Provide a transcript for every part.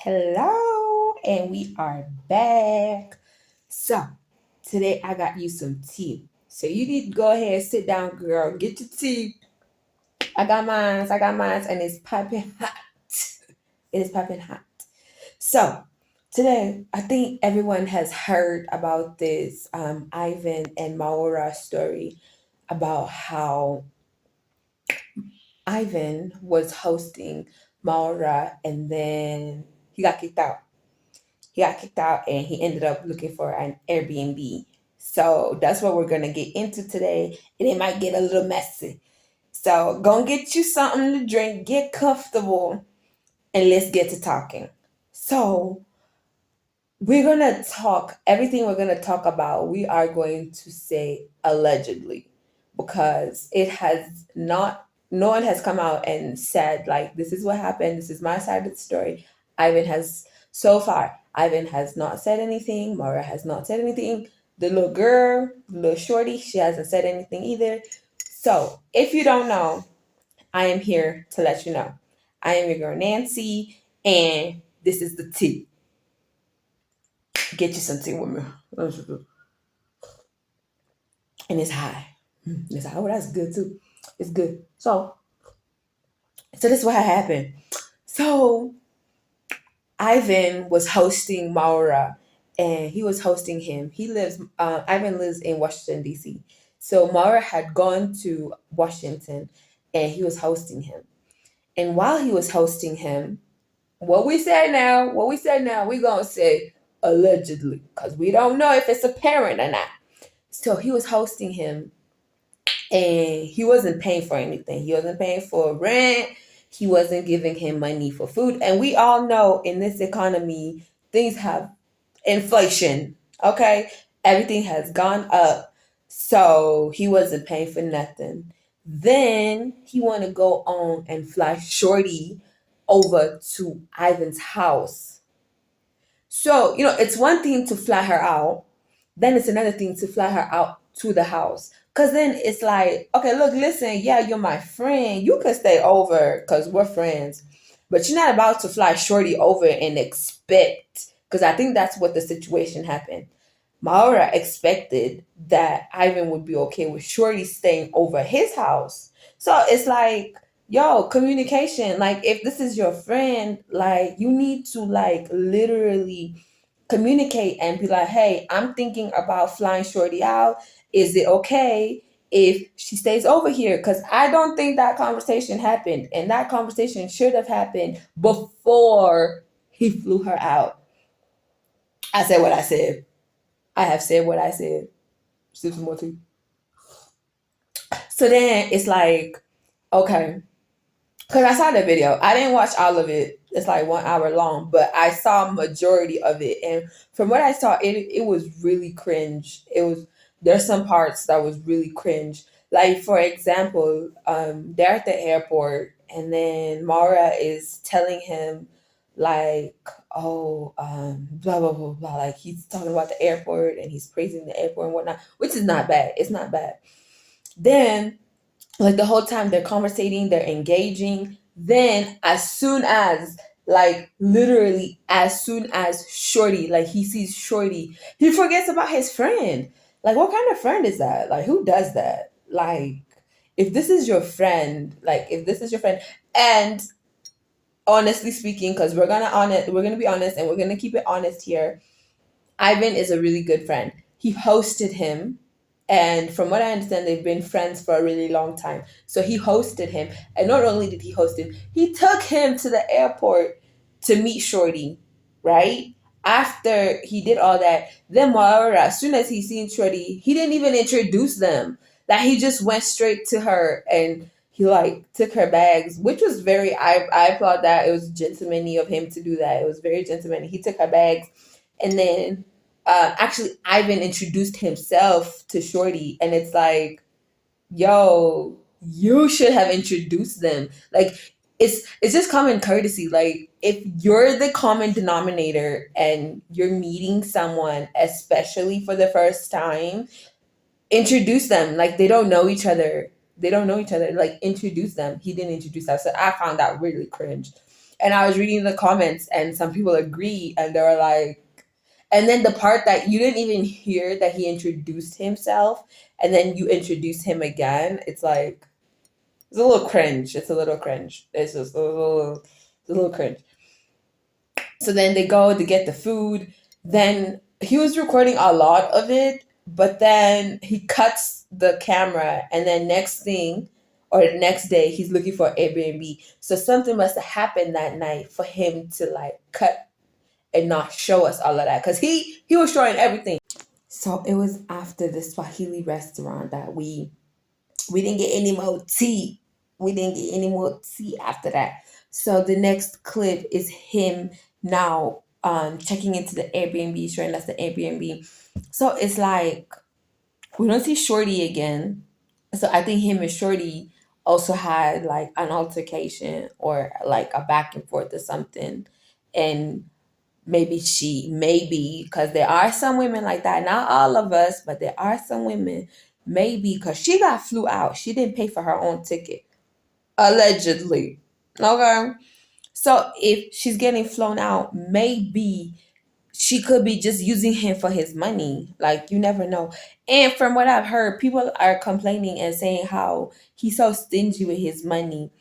Hello, and we are back. So, today I got you some tea. So, you need to go ahead, sit down, girl, get your tea. I got mine, and it's piping hot. It is piping hot. So, today I think everyone has heard about this Ivan and Maura story about how Ivan was hosting Maura and then he got kicked out. He got kicked out and he ended up looking for an Airbnb. So that's what we're gonna get into today, and it might get a little messy. So go and get you something to drink, get comfortable, and let's get to talking. So we're gonna talk everything we're gonna talk about. We are going to say allegedly because it has not. No one has come out and said like this is what happened. This is my side of the story. Ivan has so far. Ivan has not said anything. Mara has not said anything. The little girl, the little shorty, she hasn't said anything either. So if you don't know, I am here to let you know. I am your girl Nancy, and this is the tea. Get you some tea with me. And it's high. It's high. Oh, that's good too. It's good. So this is what happened. So Ivan was hosting Maura, and he was hosting him. Ivan lives in Washington D.C. So Maura had gone to Washington, and he was hosting him. And while he was hosting him, what we said now, we gonna say allegedly because we don't know if it's apparent or not. So he was hosting him and he wasn't paying for anything. He wasn't paying for rent. He wasn't giving him money for food. And we all know in this economy, things have inflation. Okay. Everything has gone up. So he wasn't paying for nothing. Then he wanted to go on and fly Shorty over to Ivan's house. So, it's one thing to fly her out, then it's another thing to fly her out to the house. Cause then it's like, okay, look, listen, yeah, you're my friend. You can stay over because we're friends. But you're not about to fly Shorty over and expect, because I think that's what the situation happened. Maura expected that Ivan would be okay with Shorty staying over his house. So it's like, yo, communication. Like, if this is your friend, like, you need to, like, literally communicate and be like, hey, I'm thinking about flying Shorty out. Is it okay if she stays over here? Because I don't think that conversation happened. And that conversation should have happened before he flew her out. I said what I said. I have said what I said. Sip some more tea. So then it's like, okay, because I saw the video. I didn't watch all of it. It's like 1 hour long, but I saw majority of it, and from what I saw, it was really cringe. There's some parts that was really cringe. Like for example, they're at the airport, and then Mara is telling him, like, oh, blah blah blah blah. Like he's talking about the airport and he's praising the airport and whatnot, which is not bad. It's not bad. Then like the whole time they're conversating, they're engaging. Then as soon as like literally as soon as Shorty, like he sees Shorty, he forgets about his friend. Like what kind of friend is that? Like who does that? Like if this is your friend, and honestly speaking, because we're gonna be honest and we're gonna keep it honest here. Ivan is a really good friend. He hosted him, and from what I understand, they've been friends for a really long time. So he hosted him, and not only did he host him, he took him to the airport to meet Shorty, right? After he did all that, then Maura, as soon as he seen Shorty, he didn't even introduce them. Like he just went straight to her and he like took her bags, which was I applaud that. It was gentlemanly of him to do that. It was very gentlemanly. He took her bags, and then actually Ivan introduced himself to Shorty, and it's like, yo, you should have introduced them. Like it's just common courtesy. Like if you're the common denominator and you're meeting someone, especially for the first time, introduce them. Like they don't know each other. They don't know each other. Like introduce them. He didn't introduce us. So I found that really cringe. And I was reading the comments, and some people agreed, and they were like, and then the part that you didn't even hear that he introduced himself, and then you introduce him again. It's like it's a little cringe. It's a little cringe. It's just it's a little cringe. So then they go to get the food. Then he was recording a lot of it, but then he cuts the camera, and then next thing or the next day he's looking for Airbnb. So something must have happened that night for him to like cut and not show us all of that, because he was showing everything. So it was after the Swahili restaurant that we didn't get any more tea. We didn't get any more tea after that. So the next clip is him now checking into the Airbnb, showing us the Airbnb. So it's like we don't see Shorty again. So I think him and Shorty also had like an altercation or like a back and forth or something. And maybe because there are some women like that, not all of us, but there are some women, maybe because she got flew out, she didn't pay for her own ticket, allegedly. Okay, so if she's getting flown out, maybe she could be just using him for his money. Like, you never know. And from what I've heard, people are complaining and saying how he's so stingy with his money.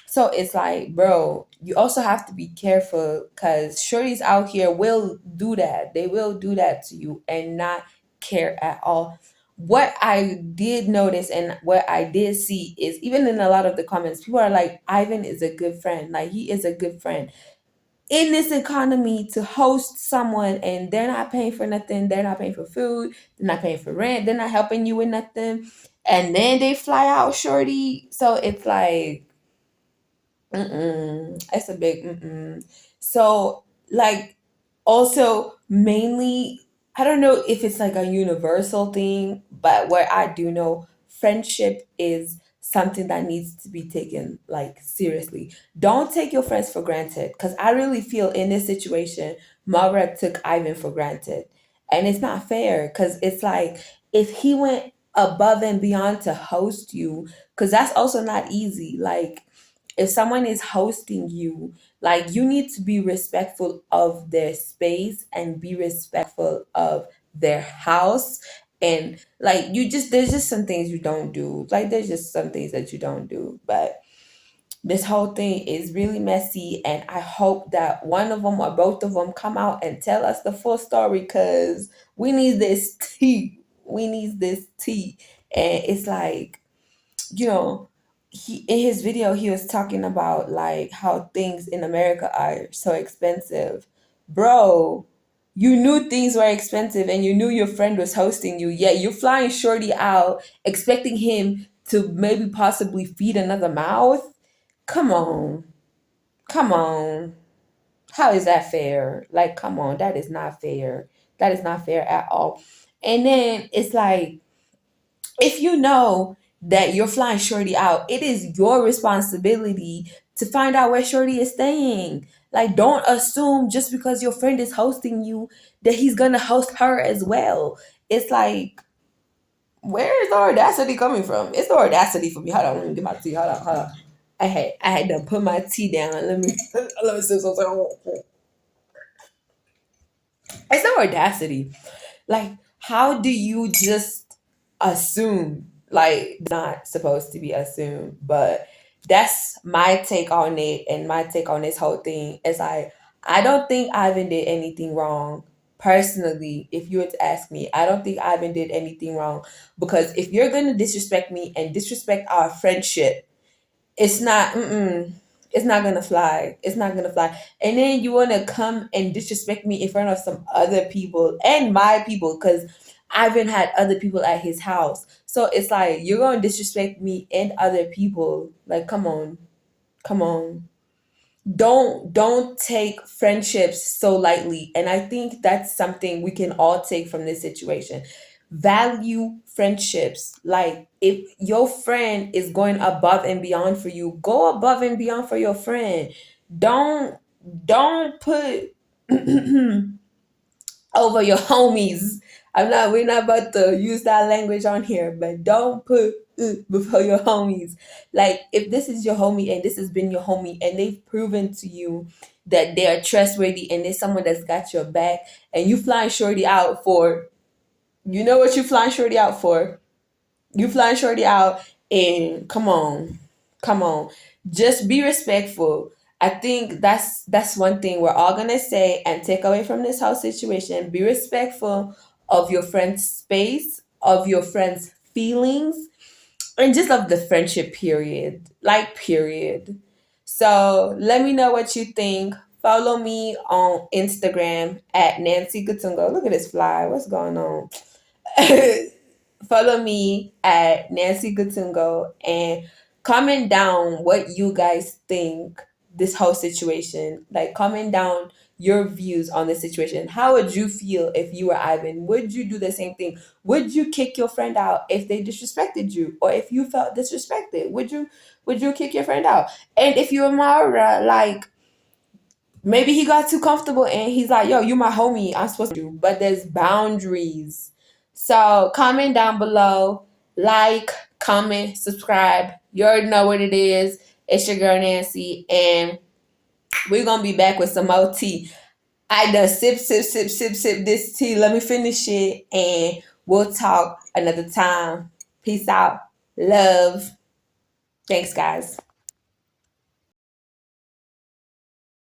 So it's like, bro, you also have to be careful, because shorties out here will do that. They will do that to you and not care at all. What I did notice and what I did see is, even in a lot of the comments, people are like, Ivan is a good friend. Like, he is a good friend. In this economy, to host someone and they're not paying for nothing, they're not paying for food, they're not paying for rent, they're not helping you with nothing, and then they fly out shorty. So it's like, it's a big So, like, also mainly, I don't know if it's like a universal thing, but what I do know, friendship is something that needs to be taken like seriously. Don't take your friends for granted, because I really feel in this situation, Margaret took Ivan for granted, and it's not fair, because it's like, if he went above and beyond to host you, because that's also not easy. Like, if someone is hosting you, like, you need to be respectful of their space and be respectful of their house. And like, you just, there's just some things you don't do. Like, there's just some things that you don't do. But this whole thing is really messy, and I hope that one of them or both of them come out and tell us the full story, because we need this tea. We need this tea. And it's like, you know, he, in his video, he was talking about like how things in America are so expensive. Bro, you knew things were expensive and you knew your friend was hosting you, yet you're flying shorty out expecting him to maybe possibly feed another mouth. Come on. Come on. How is that fair? Like, come on, that is not fair. That is not fair at all. And then it's like, if you know that you're flying shorty out, it is your responsibility to find out where shorty is staying. Like, don't assume just because your friend is hosting you that he's gonna host her as well. It's like, where is the audacity coming from? It's the audacity for me. Hold on, let me get my tea. Hold on. I had to put my tea down. Let me sip something. It's the audacity. Like, how do you just assume? Like, not supposed to be assumed, but that's my take on it. And my take on this whole thing is like, I don't think Ivan did anything wrong. Personally, if you were to ask me, I don't think Ivan did anything wrong, because if you're gonna disrespect me and disrespect our friendship, it's not it's not gonna fly. It's not gonna fly. And then you wanna come and disrespect me in front of some other people and my people, because Ivan had other people at his house. So it's like, you're gonna disrespect me and other people. Like, come on. Come on. Don't take friendships so lightly. And I think that's something we can all take from this situation. Value friendships. Like, if your friend is going above and beyond for you, go above and beyond for your friend. Don't put over your homies. We're not about to use that language on here, but don't put before your homies. Like, if this is your homie and this has been your homie and they've proven to you that they are trustworthy and they're someone that's got your back, and you flying shorty out for, you know what you flying shorty out for? You flying shorty out, and come on, just be respectful. I think that's one thing we're all gonna say and take away from this whole situation. Be respectful of your friend's space, of your friend's feelings, and just of the friendship period. Like, period. So let me know what you think. Follow me on Instagram at Nancy Gutungo. Look at this fly. What's going on? Follow me at Nancy Gutungo and comment down what you guys think this whole situation. Like, comment down your views on the situation. How would you feel if you were Ivan? Would you do the same thing? Would you kick your friend out if they disrespected you, or if you felt disrespected? Would you kick your friend out? And if you're Mara, like, maybe he got too comfortable and he's like, yo, you my homie, I'm supposed to do. But there's boundaries. So comment down below, like, comment, subscribe. You already know what it is. It's your girl Nancy, and we're gonna be back with some more tea. I done sip this tea. Let me finish it, and we'll talk another time. Peace out. Love. Thanks, guys.